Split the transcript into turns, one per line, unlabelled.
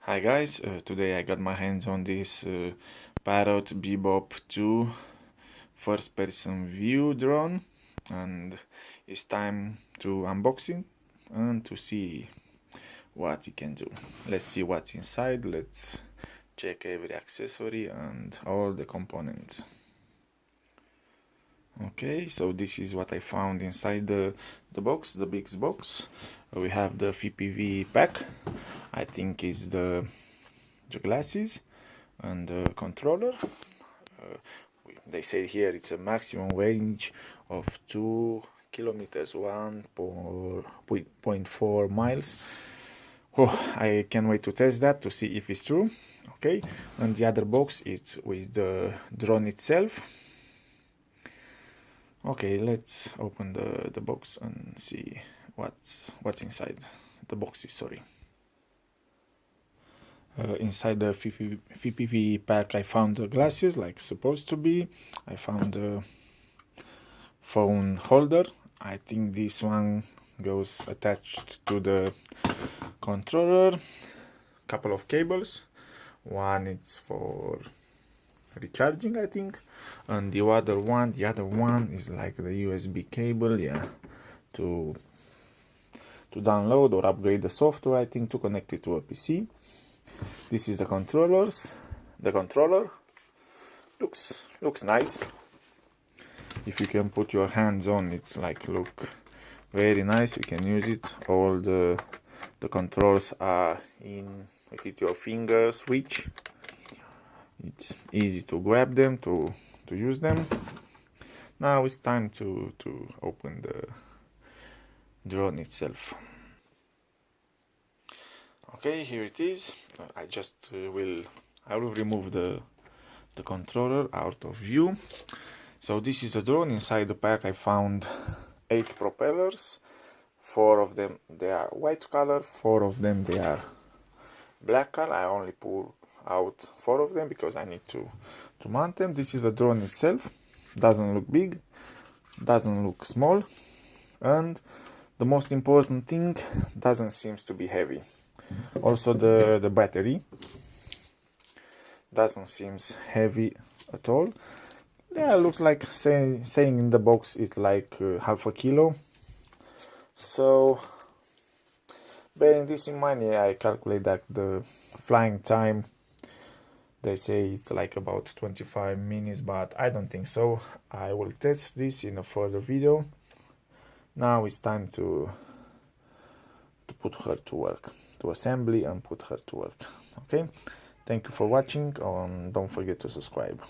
Hi guys, today I got my hands on this Parrot Bebop 2 first person view drone, and it's time to unbox it and to see what it can do. Let's see what's inside. Let's check every accessory and all the components. Okay, so this is what I found inside the box, the big box. We have the FPV pack. I think it's the glasses and the controller. They say here it's a maximum range of 2 kilometers, 1.4 miles. Oh, I can't wait to test that to see if it's true. Okay, and the other box is with the drone itself. Okay, let's open the box and see what's inside the boxes. Sorry. Inside the FPV pack I found the glasses like supposed to be. I found the phone holder. I think this one goes attached to the controller. Couple of cables. One is for recharging, I think, and the other one is like the USB cable, yeah, to download or upgrade the software, I think, to connect it to a PC. This is the controller looks nice. If you can put your hands on, it's like look very nice. You can use it. All the controls are in with your fingers reach. It's easy to grab them, to use them. Now it's time to open the drone itself. Okay, here it is. I will remove the controller out of view. So this is the drone. Inside the pack I found 8 propellers. 4 of them they are white color, 4 of them they are black color. I only pull out 4 of them because I need to mount them. This is the drone itself. Doesn't look big, doesn't look small, and the most important thing, doesn't seem to be heavy. Also the battery doesn't seem heavy at all. Yeah, looks like saying in the box it's like half a kilo. So bearing this in mind, yeah, I calculate that the flying time, they say it's like about 25 minutes, but I don't think so. I will test this in a further video. Now it's time to put her to work, to assembly and put her to work. Okay, thank you for watching, and don't forget to subscribe.